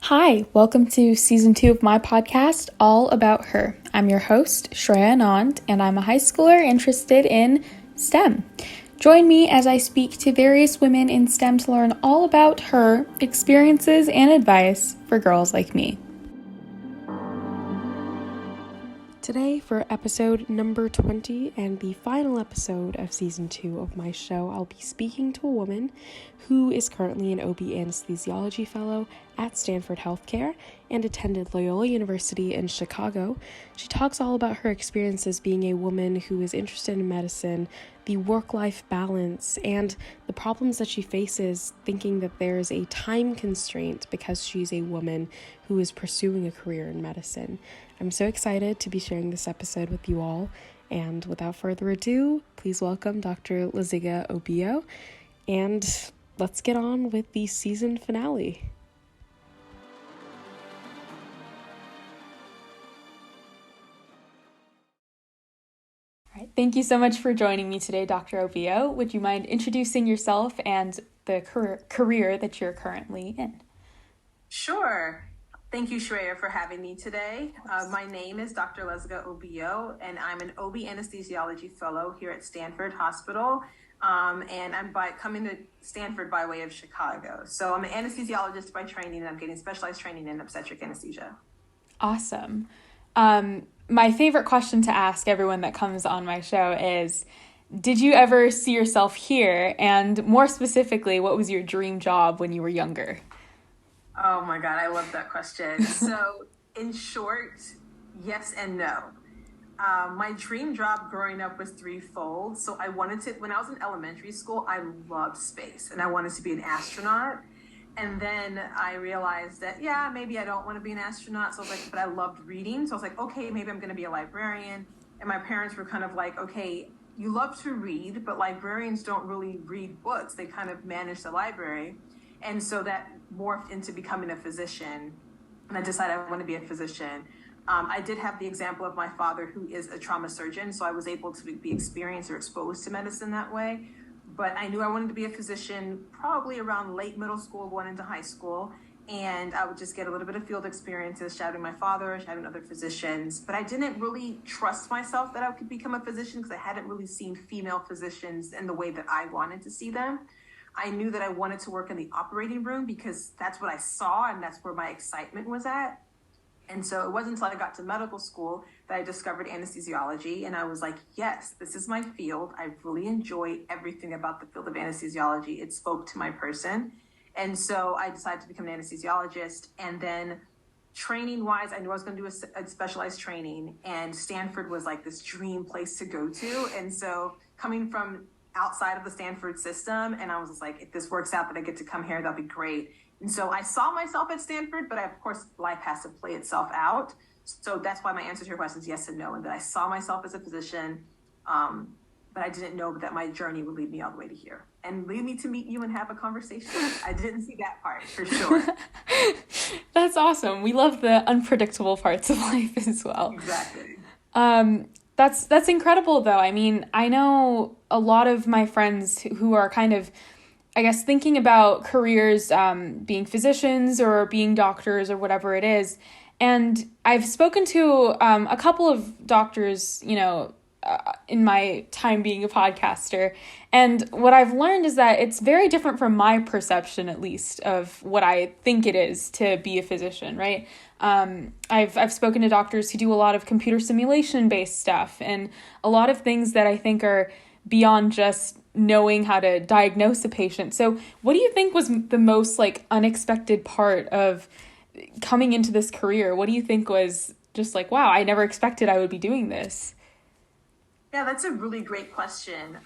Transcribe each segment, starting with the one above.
Hi, welcome to season 2 of my podcast, All About Her. I'm your host, Shreya Anand, and I'm a high schooler interested in STEM. Join me as I speak to various women in STEM to learn all about her experiences and advice for girls like me. Today, for episode number 20 and the final episode of season 2 of my show, I'll be speaking to a woman who is currently an OB Anesthesiology Fellow at Stanford Health Care and attended Loyola University in Chicago. She talks all about her experiences being a woman who is interested in medicine, the work-life balance, and the problems that she faces thinking that there is a time constraint because she's a woman who is pursuing a career in medicine. I'm so excited to be sharing this episode with you all, and without further ado, please welcome Dr. Leziga Obiyo, and let's get on with the season finale. All right, thank you so much for joining me today, Dr. Obiyo. Would you mind introducing yourself and the career that you're currently in? Sure. Thank you, Shreya, for having me today. My name is Dr. Leziga Obiyo, and I'm an OB Anesthesiology Fellow here at Stanford Hospital. And I'm coming to Stanford by way of Chicago. So I'm an anesthesiologist by training, and I'm getting specialized training in obstetric anesthesia. Awesome. My favorite question to ask everyone that comes on my show is, did you ever see yourself here? And more specifically, what was your dream job when you were younger? Oh my God, I love that question. So in short, yes and no. My dream job growing up was threefold. So when I was in elementary school, I loved space and I wanted to be an astronaut. And then I realized that, maybe I don't want to be an astronaut. So I was like, but I loved reading. So I was like, okay, maybe I'm going to be a librarian. And my parents were kind of like, okay, you love to read, but librarians don't really read books. They kind of manage the library. And so that morphed into becoming a physician. And I decided I want to be a physician. I did have the example of my father, who is a trauma surgeon. So I was able to be experienced or exposed to medicine that way. But I knew I wanted to be a physician probably around late middle school, going into high school. And I would just get a little bit of field experiences, shadowing my father, shadowing other physicians. But I didn't really trust myself that I could become a physician because I hadn't really seen female physicians in the way that I wanted to see them. I knew that I wanted to work in the operating room because that's what I saw and that's where my excitement was at. And so it wasn't until I got to medical school that I discovered anesthesiology. And I was like, yes, this is my field. I really enjoy everything about the field of anesthesiology. It spoke to my person. And so I decided to become an anesthesiologist. And then training wise, I knew I was going to do a specialized training, and Stanford was like this dream place to go to. And so coming from outside of the Stanford system, and I was just like, if this works out that I get to come here, that'll be great. And so I saw myself at Stanford, but of course life has to play itself out. So that's why my answer to your question is yes and no, and that I saw myself as a physician, but I didn't know that my journey would lead me all the way to here and lead me to meet you and have a conversation. I didn't see that part for sure. That's awesome. We love the unpredictable parts of life as well. Exactly. That's incredible, though. I mean, I know a lot of my friends who are kind of, I guess, thinking about careers, being physicians or being doctors or whatever it is. And I've spoken to a couple of doctors, in my time being a podcaster. And what I've learned is that it's very different from my perception, at least, of what I think it is to be a physician, right? I've spoken to doctors who do a lot of computer simulation based stuff and a lot of things that I think are beyond just knowing how to diagnose a patient. So what do you think was the most unexpected part of coming into this career? What do you think was just wow, I never expected I would be doing this? Yeah, that's a really great question.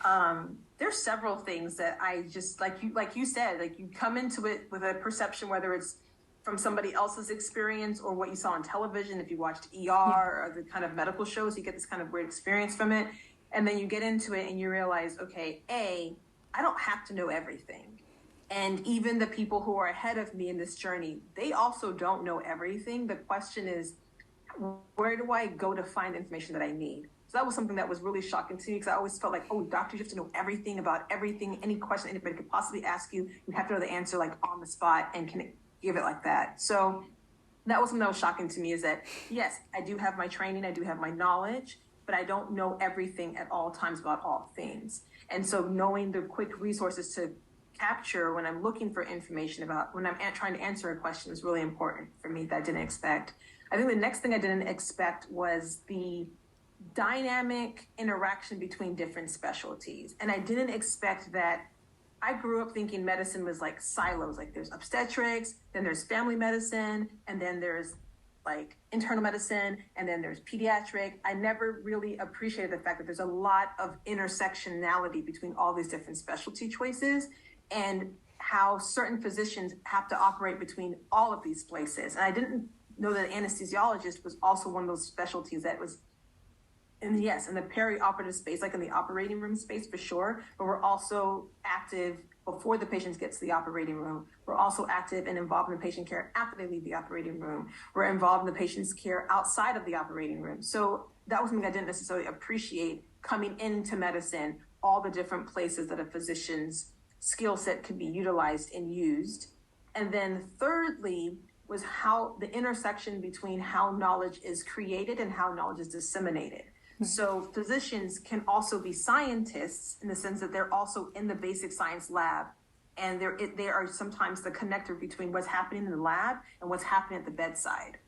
There's several things that I just, like you said, you come into it with a perception, whether it's from somebody else's experience or what you saw on television. If you watched ER or the kind of medical shows, you get this kind of weird experience from it. And then you get into it and you realize, okay, I don't have to know everything. And even the people who are ahead of me in this journey, they also don't know everything. The question is, where do I go to find information that I need? So that was something that was really shocking to me because I always felt like, oh, doctors, you have to know everything about everything. Any question anybody could possibly ask you, you have to know the answer on the spot and can give it like that. So that was something that was shocking to me, is that, yes, I do have my training, I do have my knowledge, but I don't know everything at all times about all things. And so knowing the quick resources to capture when I'm looking for information about, when I'm trying to answer a question, is really important for me that I didn't expect. I think the next thing I didn't expect was the dynamic interaction between different specialties. And I didn't expect that. I grew up thinking medicine was like silos, like there's obstetrics, then there's family medicine, and then there's like internal medicine, and then there's pediatric. I never really appreciated the fact that there's a lot of intersectionality between all these different specialty choices, and how certain physicians have to operate between all of these places. And I didn't know that anesthesiologist was also one of those specialties that was in the perioperative space, like in the operating room space for sure, but we're also active before the patients get to the operating room. We're also active and involved in the patient care after they leave the operating room. We're involved in the patient's care outside of the operating room. So that was something I didn't necessarily appreciate coming into medicine, all the different places that a physician's skill set could be utilized and used. And then thirdly, was how the intersection between how knowledge is created and how knowledge is disseminated. So physicians can also be scientists in the sense that they're also in the basic science lab, and they are sometimes the connector between what's happening in the lab and what's happening at the bedside.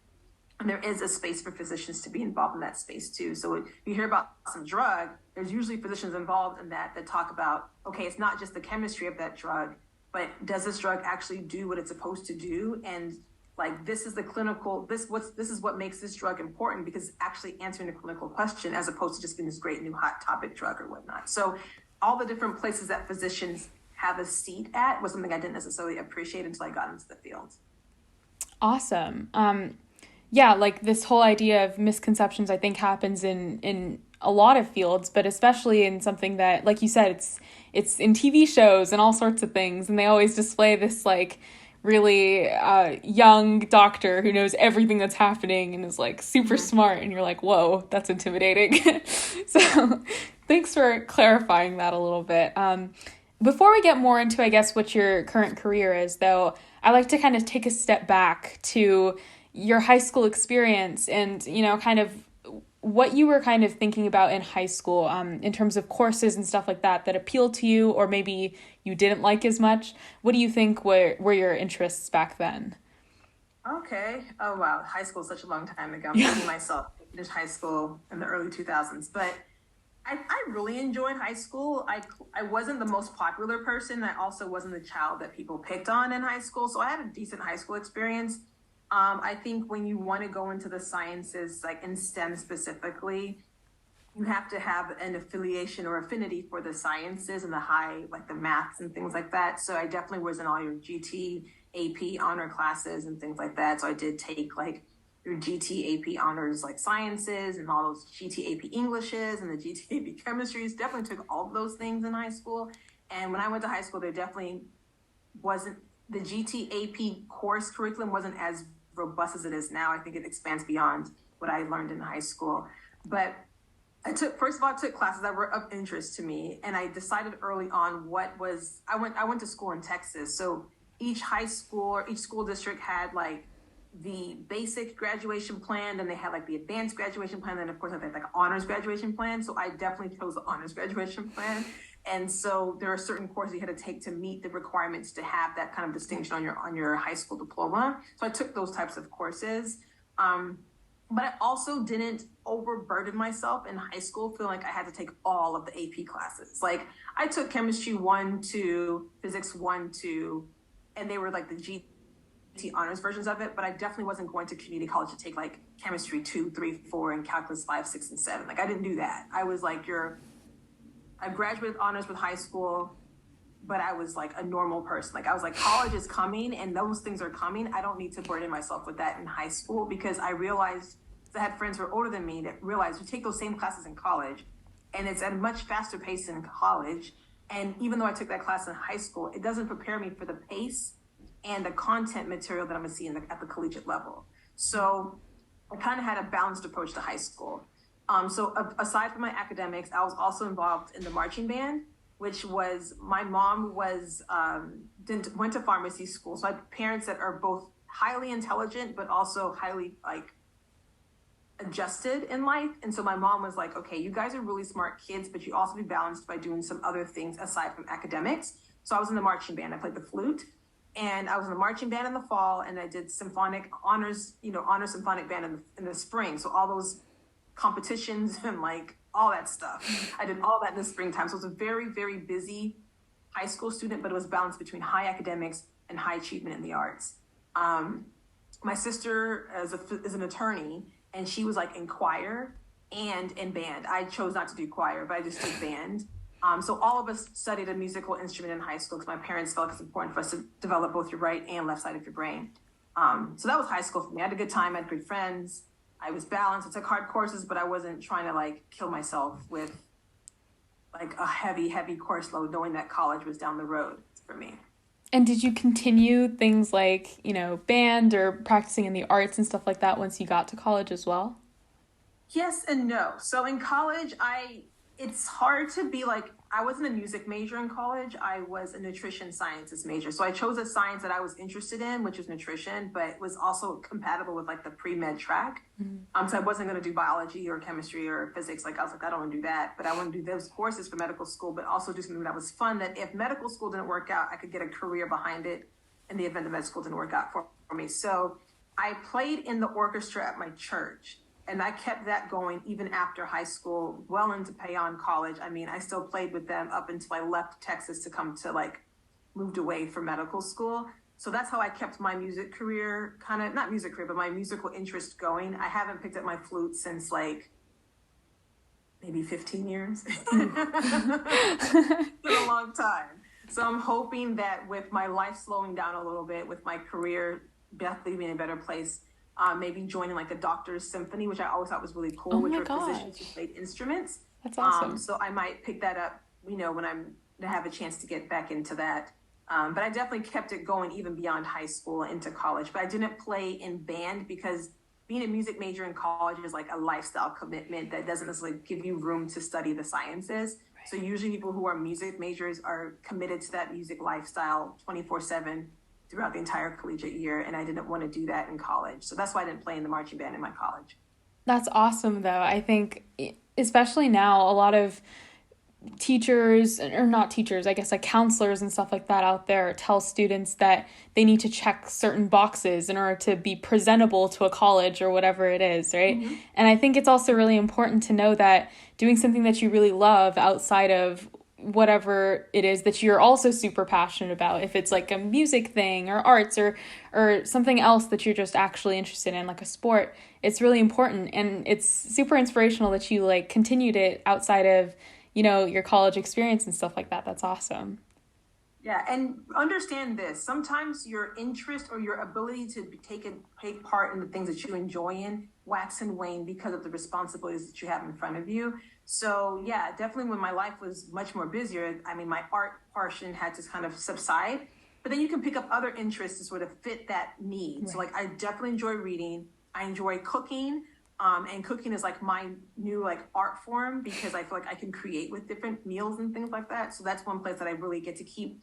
And there is a space for physicians to be involved in that space too. So if you hear about some drug, there's usually physicians involved in that talk about, okay, it's not just the chemistry of that drug, but does this drug actually do what it's supposed to do? And like, this is the clinical, this is what makes this drug important, because it's actually answering a clinical question as opposed to just being this great new hot topic drug or whatnot. So all the different places that physicians have a seat at was something I didn't necessarily appreciate until I got into the field. Awesome. Yeah, like this whole idea of misconceptions, I think, happens in a lot of fields, but especially in something that, like you said, it's in TV shows and all sorts of things, and they always display this like really young doctor who knows everything that's happening and is like super smart, and you're like, whoa, that's intimidating. So thanks for clarifying that a little bit. Before we get more into, I guess, what your current career is, though, I like to kind of take a step back to your high school experience and, you know, kind of what you were kind of thinking about in high school in terms of courses and stuff like that appealed to you, or maybe you didn't like as much. What do you think were your interests back then? Okay. Oh, wow. High school is such a long time ago. I'm thinking myself, I finished high school in the early 2000s, but I really enjoyed high school. I wasn't the most popular person. I also wasn't the child that people picked on in high school. So I had a decent high school experience. I think when you want to go into the sciences, like in STEM specifically, you have to have an affiliation or affinity for the sciences and the high, like the maths and things like that. So I definitely was in all your GT, AP honor classes and things like that. So I did take like your GT, AP honors, like sciences, and all those GT, AP Englishes and the GT, AP chemistries. Definitely took all of those things in high school. And when I went to high school, there definitely wasn't, the GT, AP course curriculum wasn't as robust as it is now. I think it expands beyond what I learned in high school. But I took classes that were of interest to me, and I decided early on I went to school in Texas. So each high school or each school district had like the basic graduation plan, then they had like the advanced graduation plan, then of course they had like honors graduation plan. So I definitely chose the honors graduation plan. And so there are certain courses you had to take to meet the requirements to have that kind of distinction on your high school diploma. So I took those types of courses. But I also didn't overburden myself in high school, feeling like I had to take all of the AP classes. Like I took chemistry 1, 2, physics 1, 2, and they were like the GT honors versions of it. But I definitely wasn't going to community college to take like chemistry 2, 3, 4, and calculus 5, 6, and 7. Like I didn't do that. I was like I graduated honors with high school, but I was like a normal person. Like I was like, college is coming and those things are coming. I don't need to burden myself with that in high school, because I realized, I had friends who were older than me that realized you take those same classes in college and it's at a much faster pace in college. And even though I took that class in high school, it doesn't prepare me for the pace and the content material that I'm gonna see at the collegiate level. So I kind of had a balanced approach to high school. So aside from my academics, I was also involved in the marching band. which was my mom went to pharmacy school. So I have parents that are both highly intelligent, but also highly like adjusted in life. And so my mom was like, okay, you guys are really smart kids, but you also be balanced by doing some other things aside from academics. So I was in the marching band. I played the flute, and I was in the marching band in the fall, and I did symphonic honors symphonic band in the spring. So all those competitions and like all that stuff. I did all that in the springtime. So it was a very, very busy high school student, but it was balanced between high academics and high achievement in the arts. My sister is an attorney, and she was like in choir and in band. I chose not to do choir, but I just did band. So all of us studied a musical instrument in high school because my parents felt it's important for us to develop both your right and left side of your brain. So that was high school for me. I had a good time. I had great friends. I was balanced. I took hard courses, but I wasn't trying to like kill myself with like a heavy, heavy course load, knowing that college was down the road for me. And did you continue things like, band or practicing in the arts and stuff like that once you got to college as well? Yes and no. So in college, it's hard to be like, I wasn't a music major in college. I was a nutrition sciences major. So I chose a science that I was interested in, which was nutrition, but was also compatible with like the pre-med track. Mm-hmm. So I wasn't going to do biology or chemistry or physics. Like I was like, I don't want to do that, but I want to do those courses for medical school, but also do something that was fun, that if medical school didn't work out, I could get a career behind it in the event that med school didn't work out for me. So I played in the orchestra at my church. And I kept that going even after high school, well into Payon College. I mean, I still played with them up until I left Texas to come to moved away for medical school. So that's how I kept my music career, not music career, but my musical interest going. I haven't picked up my flute since maybe 15 years. It's been a long time. So I'm hoping that with my life slowing down a little bit, with my career definitely being in a better place, maybe joining like a doctor's symphony, which I always thought was really cool, which were physicians who played instruments. That's awesome. So I might pick that up, when I have a chance to get back into that. But I definitely kept it going even beyond high school into college. But I didn't play in band because being a music major in college is like a lifestyle commitment that doesn't necessarily give you room to study the sciences. Right. So usually people who are music majors are committed to that music lifestyle 24/7 throughout the entire collegiate year, and I didn't want to do that in college. So that's why I didn't play in the marching band in my college. That's awesome, though. I think, especially now, a lot of teachers, or not teachers, I guess like counselors and stuff like that out there tell students that they need to check certain boxes in order to be presentable to a college or whatever it is, right? Mm-hmm. And I think it's also really important to know that doing something that you really love outside of whatever it is that you're also super passionate about, if it's like a music thing or arts or something else that you're just actually interested in, like a sport, it's really important. And it's super inspirational that you like continued it outside of, your college experience and stuff like that. That's awesome. Yeah, and understand this. Sometimes your interest or your ability to take part in the things that you enjoy in wax and wane because of the responsibilities that you have in front of you. So yeah, definitely when my life was much more busier, my art portion had to kind of subside, but then you can pick up other interests to sort of fit that need. Right. So I definitely enjoy reading. I enjoy cooking. And cooking is like my new art form because I feel like I can create with different meals and things like that. So that's one place that I really get to keep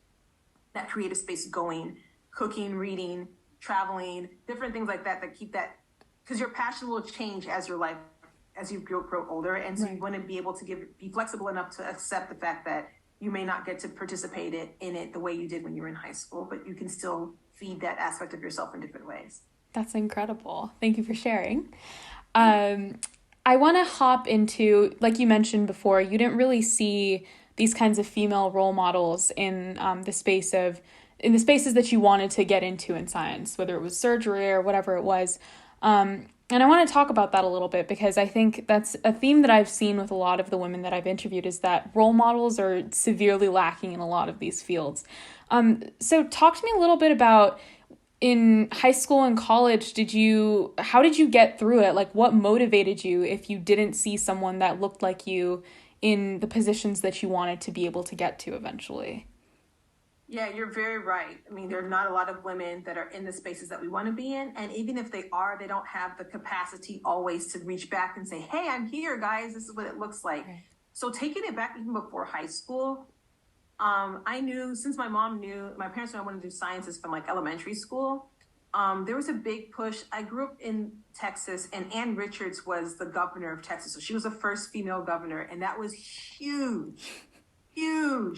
that creative space going. Cooking, reading, traveling, different things like that keep that, because your passion will change as you grow older. And so right. You want to be able to be flexible enough to accept the fact that you may not get to participate in it the way you did when you were in high school, but you can still feed that aspect of yourself in different ways. That's incredible. Thank you for sharing. I want to hop into, like you mentioned before, you didn't really see these kinds of female role models in the spaces that you wanted to get into in science, whether it was surgery or whatever it was. And I want to talk about that a little bit because I think that's a theme that I've seen with a lot of the women that I've interviewed, is that role models are severely lacking in a lot of these fields. So talk to me a little bit about, in high school and college, how did you get through it? Like, what motivated you if you didn't see someone that looked like you in the positions that you wanted to be able to get to eventually? Yeah, you're very right. There are not a lot of women that are in the spaces that we want to be in. And even if they are, they don't have the capacity always to reach back and say, hey, I'm here, guys. This is what it looks like. Okay. So taking it back even before high school, I knew, since my parents knew I wanted to do sciences from like elementary school. There was a big push. I grew up in Texas, and Ann Richards was the governor of Texas. So she was the first female governor, and that was huge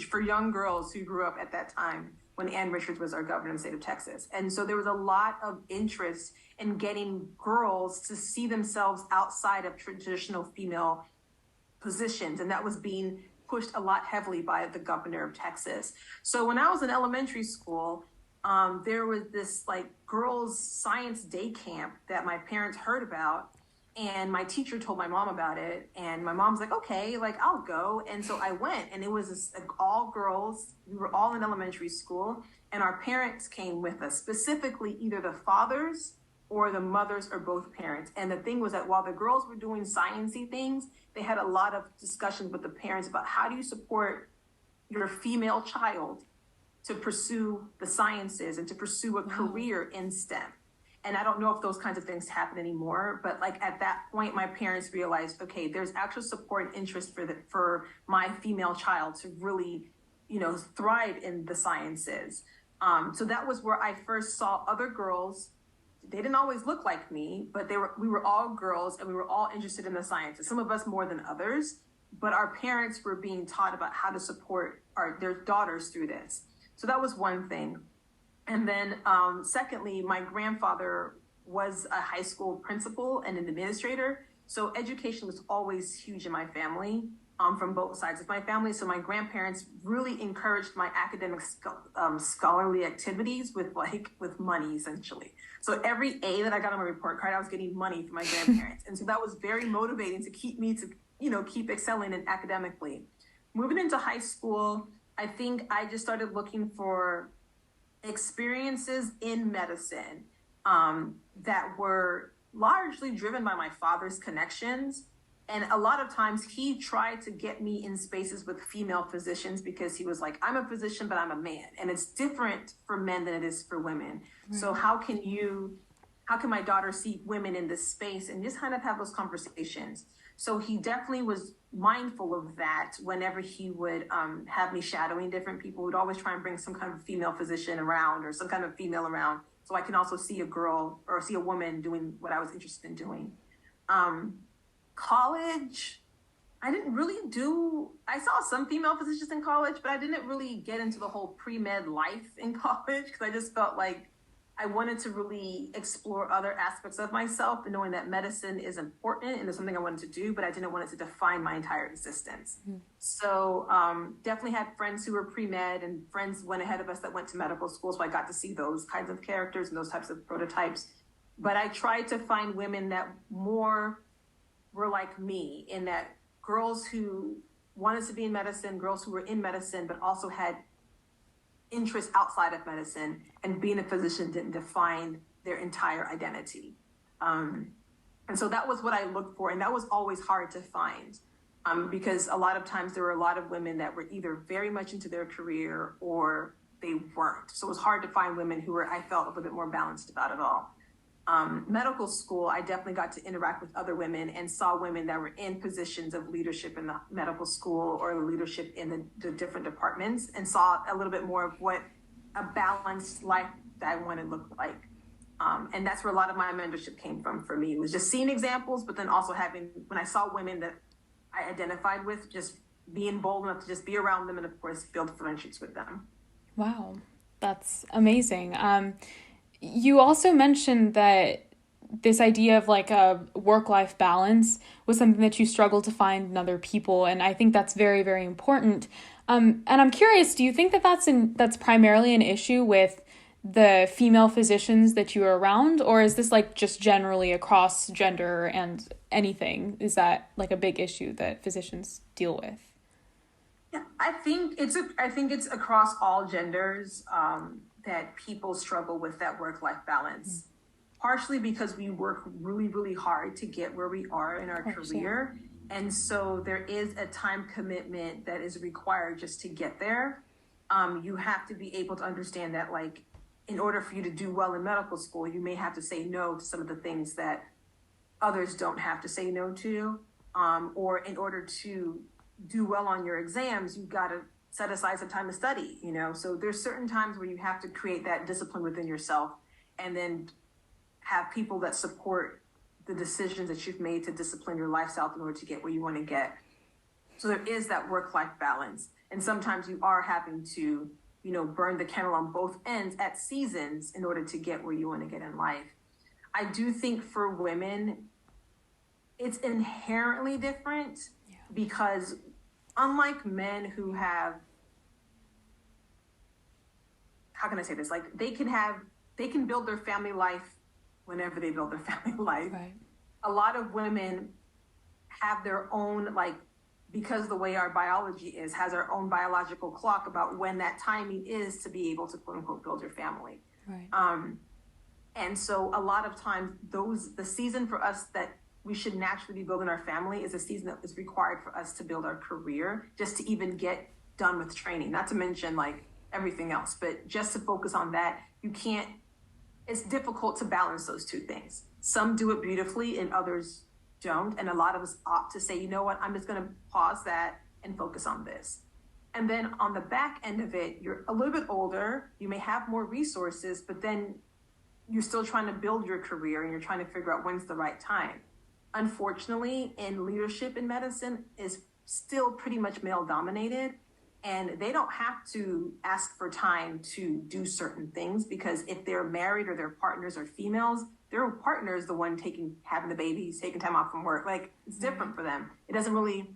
for young girls who grew up at that time when Ann Richards was our governor in the state of Texas. And so there was a lot of interest in getting girls to see themselves outside of traditional female positions, and that was being pushed a lot heavily by the governor of Texas. So when I was in elementary school, there was this like girls' science day camp that my parents heard about, and my teacher told my mom about it, and my mom's like, okay, like I'll go. And so I went, and it was like all girls. We were all in elementary school, and our parents came with us, specifically either the fathers or the mothers or both parents. And the thing was that while the girls were doing sciencey things, they had a lot of discussions with the parents about how do you support your female child to pursue the sciences and to pursue a career in STEM. And I don't know if those kinds of things happen anymore, but like at that point, my parents realized, okay, there's actual support and interest for my female child to really, thrive in the sciences. So that was where I first saw other girls. They didn't always look like me, but we were all girls, and we were all interested in the sciences. Some of us more than others, but our parents were being taught about how to support their daughters through this. So that was one thing. And then secondly, my grandfather was a high school principal and an administrator. So education was always huge in my family, from both sides of my family. So my grandparents really encouraged my academic scholarly activities with money, essentially. So every A that I got on my report card, I was getting money from my grandparents. And so that was very motivating to keep me to, keep excelling in academically. Moving into high school, I think I just started looking for experiences in medicine that were largely driven by my father's connections. And a lot of times he tried to get me in spaces with female physicians because he was like, I'm a physician, but I'm a man. And it's different for men than it is for women. Right. So how can my daughter see women in this space, and just kind of have those conversations? So he definitely was mindful of that whenever he would have me shadowing different people. We'd always try and bring some kind of female physician around, or some kind of female around, so I can also see a girl or see a woman doing what I was interested in doing. College, I saw some female physicians in college, but I didn't really get into the whole pre-med life in college, because I just felt like I wanted to really explore other aspects of myself, and knowing that medicine is important and it's something I wanted to do, but I didn't want it to define my entire existence. Mm-hmm. So definitely had friends who were pre-med, and friends went ahead of us that went to medical school. So I got to see those kinds of characters and those types of prototypes. But I tried to find women that more were like me, in that girls who wanted to be in medicine, girls who were in medicine, but also had interests outside of medicine, and being a physician didn't define their entire identity. And so that was what I looked for. And that was always hard to find, because a lot of times there were a lot of women that were either very much into their career or they weren't. So it was hard to find women who were, I felt, a little bit more balanced about it all. Medical school, I definitely got to interact with other women and saw women that were in positions of leadership in the medical school or leadership in the different departments, and saw a little bit more of what a balanced life that I wanted to look like. And that's where a lot of my mentorship came from for me. It was just seeing examples, but then also when I saw women that I identified with, just being bold enough to just be around them and, of course, build friendships with them. Wow, that's amazing. You also mentioned that this idea of like a work-life balance was something that you struggled to find in other people, and I think that's very, very important. And I'm curious, do you think that that's primarily an issue with the female physicians that you are around, or is this like just generally across gender and anything? Is that like a big issue that physicians deal with? Yeah, I think it's across all genders. That people struggle with that work-life balance, partially because we work really, really hard to get where we are in our career. Yeah. And so there is a time commitment that is required just to get there. You have to be able to understand that, like, in order for you to do well in medical school, you may have to say no to some of the things that others don't have to say no to. Or in order to do well on your exams, you've got to set aside some time to study, So there's certain times where you have to create that discipline within yourself and then have people that support the decisions that you've made to discipline your lifestyle in order to get where you want to get. So there is that work-life balance. And sometimes you are having to, burn the candle on both ends at seasons in order to get where you want to get in life. I do think for women, it's inherently different because unlike men who have, how can I say this? Like they can build their family life whenever they build their family life. Right. A lot of women have their own, because the way our biology is, has our own biological clock about when that timing is to be able to quote unquote build your family. Right. And so a lot of times the season for us that we should naturally be building our family is a season that is required for us to build our career, just to even get done with training, not to mention everything else, but just to focus on that. It's difficult to balance those two things. Some do it beautifully and others don't. And a lot of us opt to say, you know what, I'm just going to pause that and focus on this. And then on the back end of it, you're a little bit older, you may have more resources, but then you're still trying to build your career and you're trying to figure out when's the right time. Unfortunately, in leadership in medicine is still pretty much male dominated. And they don't have to ask for time to do certain things because if they're married or their partners are females, their partner is the one having the babies, taking time off from work. It's different for them. It doesn't really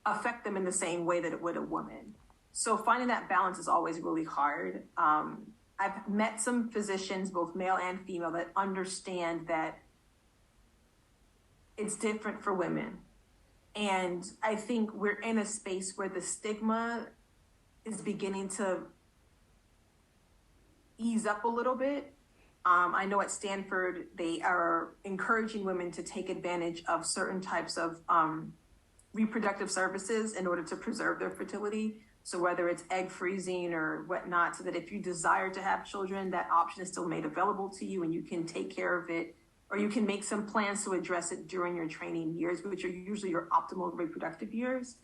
affect them in the same way that it would a woman. So finding that balance is always really hard. I've met some physicians, both male and female, that understand that it's different for women. And I think we're in a space where the stigma is beginning to ease up a little bit. I know at Stanford, they are encouraging women to take advantage of certain types of reproductive services in order to preserve their fertility. So whether it's egg freezing or whatnot, so that if you desire to have children, that option is still made available to you and you can take care of it. Or you can make some plans to address it during your training years, which are usually your optimal reproductive years.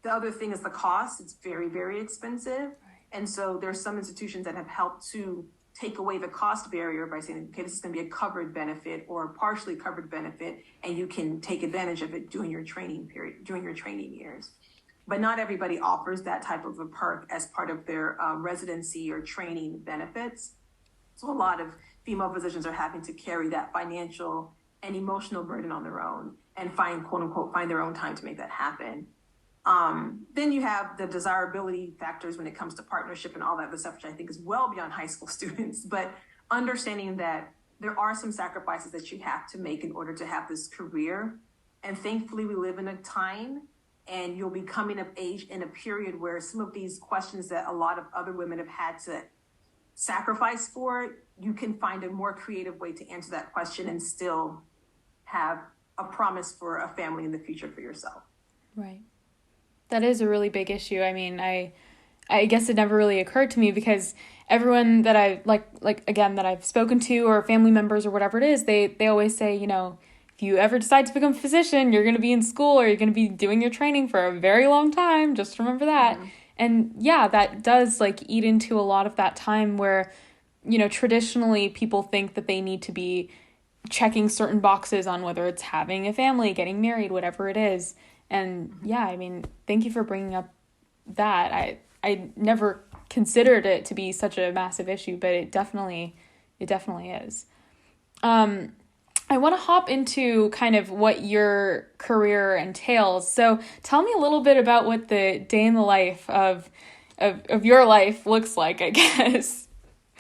The other thing is the cost. It's very, very expensive. Right. And so there's some institutions that have helped to take away the cost barrier by saying, okay, this is going to be a covered benefit or a partially covered benefit, and you can take advantage of it during your training period, during your training years. But not everybody offers that type of a perk as part of their residency or training benefits. So a lot of female physicians are having to carry that financial and emotional burden on their own and quote unquote, find their own time to make that happen. Then you have the desirability factors when it comes to partnership and all that other stuff, which I think is well beyond high school students, but understanding that there are some sacrifices that you have to make in order to have this career. And thankfully we live in a time and you'll be coming of age in a period where some of these questions that a lot of other women have had to sacrifice for, you can find a more creative way to answer that question and still have a promise for a family in the future for yourself. Right. That is a really big issue. I mean, I guess it never really occurred to me because everyone that I that I've spoken to or family members or whatever it is, they always say, if you ever decide to become a physician, you're going to be in school or you're going to be doing your training for a very long time. Just remember that. Mm-hmm. And yeah, that does eat into a lot of that time where, traditionally people think that they need to be checking certain boxes on whether it's having a family, getting married, whatever it is. And yeah, I mean, thank you for bringing up that. I never considered it to be such a massive issue, but it definitely is. I want to hop into kind of what your career entails. So tell me a little bit about what the day in the life of your life looks like, I guess.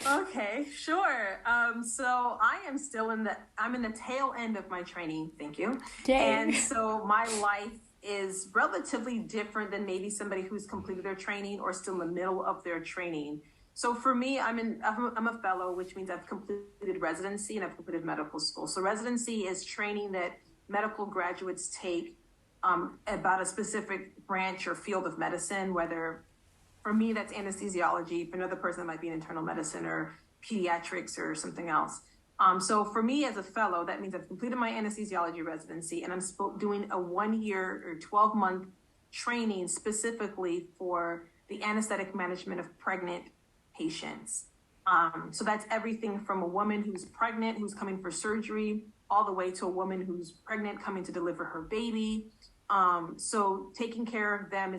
Okay, sure. So I am still I'm in the tail end of my training. Thank you. Yay. And so my life is relatively different than maybe somebody who's completed their training or still in the middle of their training. So for me, I'm a fellow, which means I've completed residency and I've completed medical school. So residency is training that medical graduates take about a specific branch or field of medicine, whether for me, that's anesthesiology. For another person, that might be in internal medicine or pediatrics or something else. So for me as a fellow, that means I've completed my anesthesiology residency and I'm doing a 1 year or 12-month training specifically for the anesthetic management of pregnant patients. So that's everything from a woman who's pregnant, who's coming for surgery, all the way to a woman who's pregnant coming to deliver her baby. So taking care of them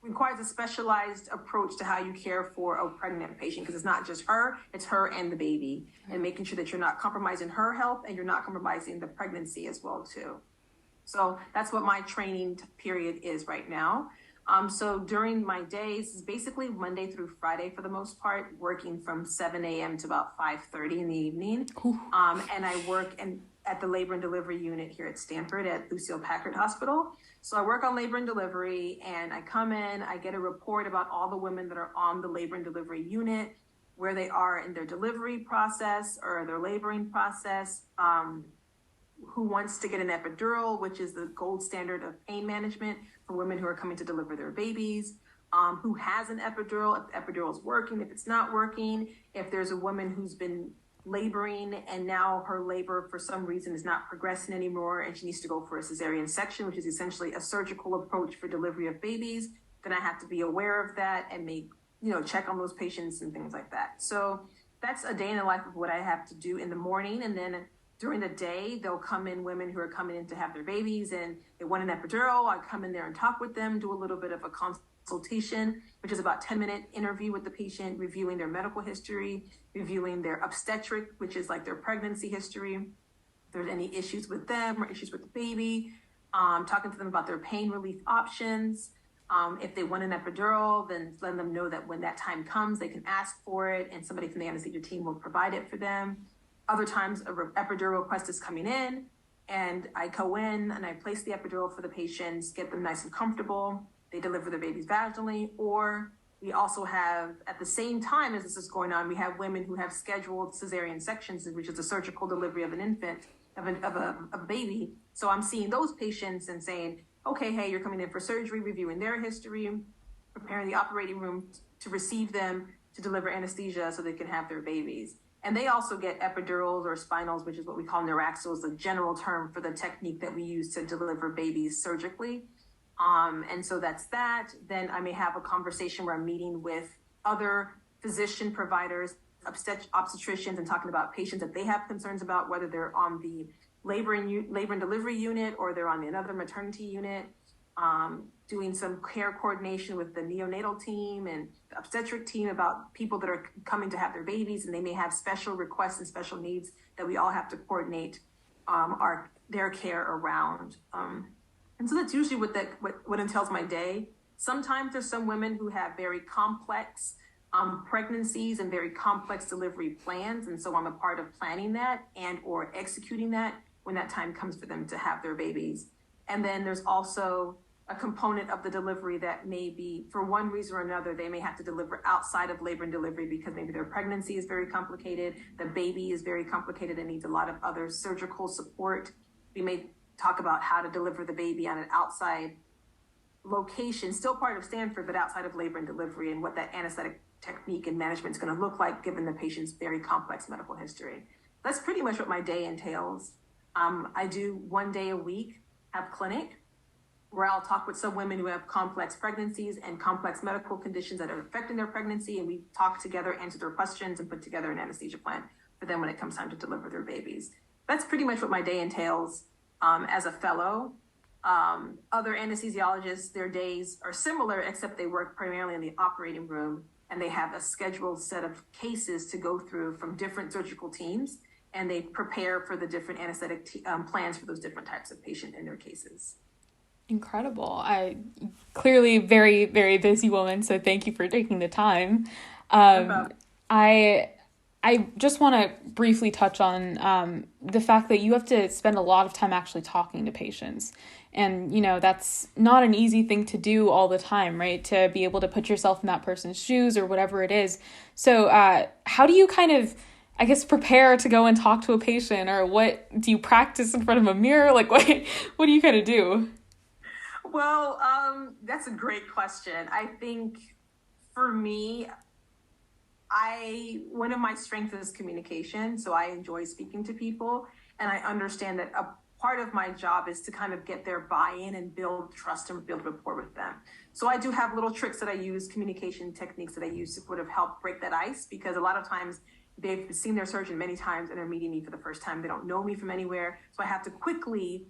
requires a specialized approach to how you care for a pregnant patient, because it's not just her, it's her and the baby, and making sure that you're not compromising her health and you're not compromising the pregnancy as well too. So that's what my training period is right now. So during my days, it's basically Monday through Friday for the most part, working from 7 a.m. to about 5:30 in the evening. And I work at the labor and delivery unit here at Stanford at Lucile Packard Hospital. So I work on labor and delivery, and I come in, I get a report about all the women that are on the labor and delivery unit, where they are in their delivery process or their laboring process, who wants to get an epidural, which is the gold standard of pain management for women who are coming to deliver their babies, who has an epidural, if the epidural is working, if it's not working, if there's a woman who's been laboring and now her labor for some reason is not progressing anymore and she needs to go for a cesarean section, which is essentially a surgical approach for delivery of babies, then I have to be aware of that and check on those patients and things like that. So that's a day in the life of what I have to do in the morning. And then during the day, they'll come in women who are coming in to have their babies and they want an epidural. I come in there and talk with them, do a little bit of a consultation, which is about 10-minute interview with the patient, reviewing their medical history, reviewing their obstetric, which is like their pregnancy history, if there's any issues with them or issues with the baby, talking to them about their pain relief options. If they want an epidural, then letting them know that when that time comes, they can ask for it and somebody from the anesthesia team will provide it for them. Other times, an epidural request is coming in, and I go in and I place the epidural for the patients, get them nice and comfortable. They deliver their babies vaginally, or we also have, at the same time as this is going on, we have women who have scheduled cesarean sections, which is a surgical delivery of an infant, of a baby. So I'm seeing those patients and saying, okay, hey, you're coming in for surgery, reviewing their history, preparing the operating room to receive them to deliver anesthesia so they can have their babies. And they also get epidurals or spinals, which is what we call neuraxals, the general term for the technique that we use to deliver babies surgically. And so that's that. Then I may have a conversation where I'm meeting with other physician providers, obstetricians, and talking about patients that they have concerns about, whether they're on the labor and delivery unit or they're on another maternity unit, doing some care coordination with the neonatal team and the obstetric team about people that are coming to have their babies, and they may have special requests and special needs that we all have to coordinate their care around. And so that's usually what entails my day. Sometimes there's some women who have very complex pregnancies and very complex delivery plans, and so I'm a part of planning that and or executing that when that time comes for them to have their babies. And then there's also a component of the delivery that may be, for one reason or another, they may have to deliver outside of labor and delivery because maybe their pregnancy is very complicated, the baby is very complicated and needs a lot of other surgical support. We may talk about how to deliver the baby on an outside location, still part of Stanford, but outside of labor and delivery, and what that anesthetic technique and management is going to look like given the patient's very complex medical history. That's pretty much what my day entails. I do one day a week, have clinic, where I'll talk with some women who have complex pregnancies and complex medical conditions that are affecting their pregnancy, and we talk together, answer their questions, and put together an anesthesia plan for them when it comes time to deliver their babies. That's pretty much what my day entails as a fellow. Other anesthesiologists, their days are similar, except they work primarily in the operating room, and they have a scheduled set of cases to go through from different surgical teams, and they prepare for the different anesthetic plans for those different types of patient in their cases. Incredible. I clearly very, very busy woman, so thank you for taking the time. I just want to briefly touch on the fact that you have to spend a lot of time actually talking to patients. And, that's not an easy thing to do all the time, right? To be able to put yourself in that person's shoes or whatever it is. So how do you kind of, I guess, prepare to go and talk to a patient, or what do you practice in front of a mirror? Like, what do you kind of do? Well, that's a great question. I think for me, one of my strengths is communication. So I enjoy speaking to people, and I understand that a part of my job is to kind of get their buy-in and build trust and build rapport with them. So I do have little tricks that I use, communication techniques that I use to sort of help break that ice, because a lot of times they've seen their surgeon many times and they're meeting me for the first time. They don't know me from anywhere. So I have to quickly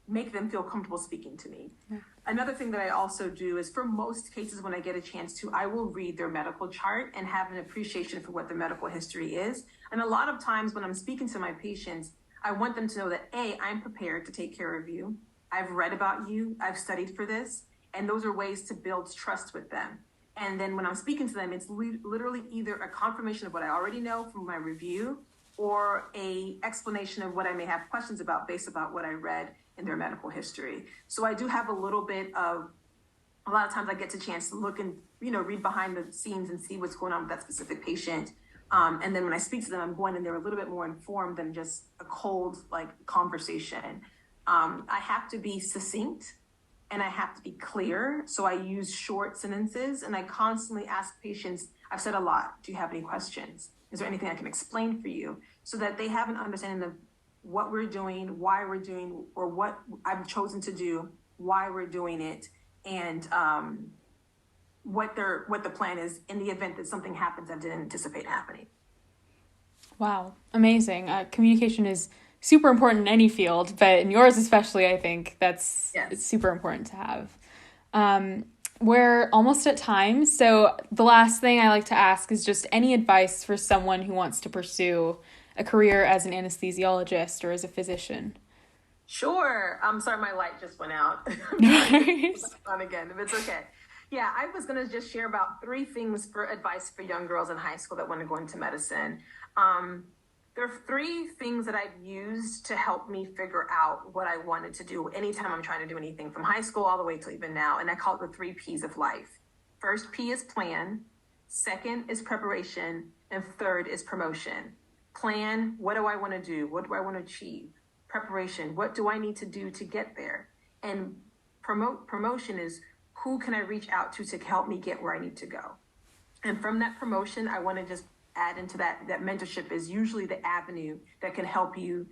make them feel comfortable speaking to me. Yeah. Another thing that I also do is, for most cases when I get a chance to, I will read their medical chart and have an appreciation for what their medical history is. And a lot of times when I'm speaking to my patients, I want them to know that, A, I'm prepared to take care of you. I've read about you. I've studied for this. And those are ways to build trust with them. And then when I'm speaking to them, it's literally either a confirmation of what I already know from my review, or a explanation of what I may have questions about based about what I read in their medical history. So I do have a lot of times I get the chance to look and, read behind the scenes and see what's going on with that specific patient. And then when I speak to them, I'm going and they're a little bit more informed than just a cold, conversation. I have to be succinct and I have to be clear. So I use short sentences, and I constantly ask patients, I've said a lot. Do you have any questions? Is there anything I can explain for you? So that they have an understanding of what we're doing, why we're doing, or what I've chosen to do, why we're doing it, and what the plan is in the event that something happens I didn't anticipate happening. Wow, amazing. Communication is super important in any field, but in yours especially, I think it's super important to have. We're almost at time, so the last thing I like to ask is just any advice for someone who wants to pursue a career as an anesthesiologist or as a physician. Sure. I'm sorry, my light just went out. On again, if it's okay. Yeah, I was going to just share about 3 things for advice for young girls in high school that want to go into medicine. There are 3 things that I've used to help me figure out what I wanted to do anytime I'm trying to do anything, from high school all the way to even now. And I call it the 3 P's of life. First P is plan. Second is preparation. And third is promotion. Plan, what do I want to do? What do I want to achieve? Preparation, what do I need to do to get there? And promotion is, who can I reach out to help me get where I need to go? And from that promotion, I want to just add into that mentorship is usually the avenue that can help you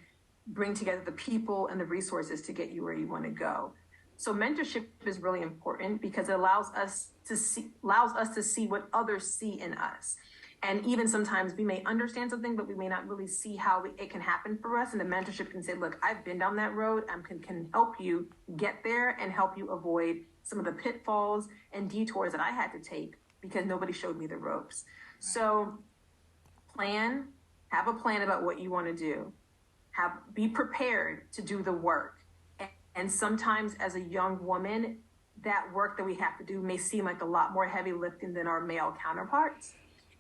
bring together the people and the resources to get you where you want to go. So mentorship is really important because it allows us to see what others see in us. And even sometimes we may understand something, but we may not really see how it can happen for us. And the mentorship can say, look, I've been down that road. I can help you get there and help you avoid some of the pitfalls and detours that I had to take because nobody showed me the ropes. So have a plan about what you want to do. Be prepared to do the work. And sometimes as a young woman, that work that we have to do may seem like a lot more heavy lifting than our male counterparts.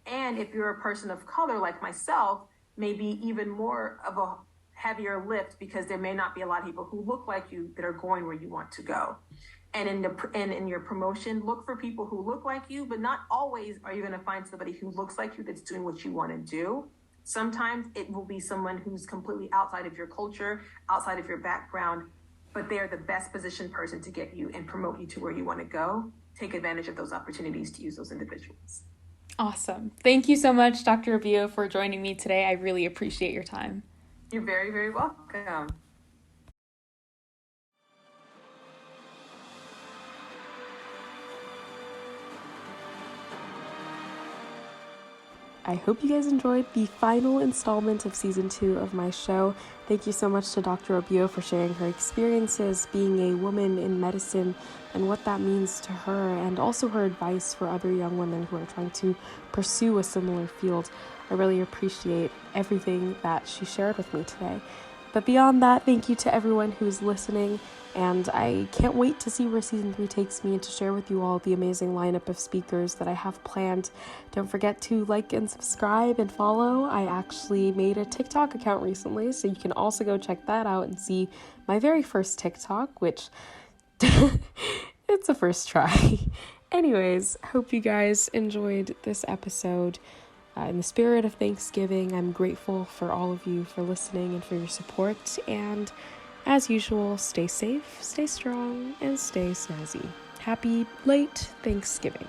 And if you're a person of color like myself, maybe even more of a heavier lift because there may not be a lot of people who look like you that are going where you want to go. And in your promotion, look for people who look like you, but not always are you going to find somebody who looks like you that's doing what you want to do. Sometimes it will be someone who's completely outside of your culture, outside of your background, but they're the best positioned person to get you and promote you to where you want to go. Take advantage of those opportunities to use those individuals. Awesome. Thank you so much, Dr. Obiyo, for joining me today. I really appreciate your time. You're very, very welcome. I hope you guys enjoyed the final installment of season 2 of my show. Thank you so much to Dr. Obiyo for sharing her experiences being a woman in medicine and what that means to her, and also her advice for other young women who are trying to pursue a similar field. I really appreciate everything that she shared with me today. But beyond that, thank you to everyone who's listening, and I can't wait to see where season 3 takes me and to share with you all the amazing lineup of speakers that I have planned. Don't forget to like and subscribe and follow. I actually made a TikTok account recently, so you can also go check that out and see my very first TikTok, which it's a first try. Anyways, hope you guys enjoyed this episode. In the spirit of Thanksgiving, I'm grateful for all of you for listening and for your support. And as usual, stay safe, stay strong, and stay snazzy. Happy late Thanksgiving.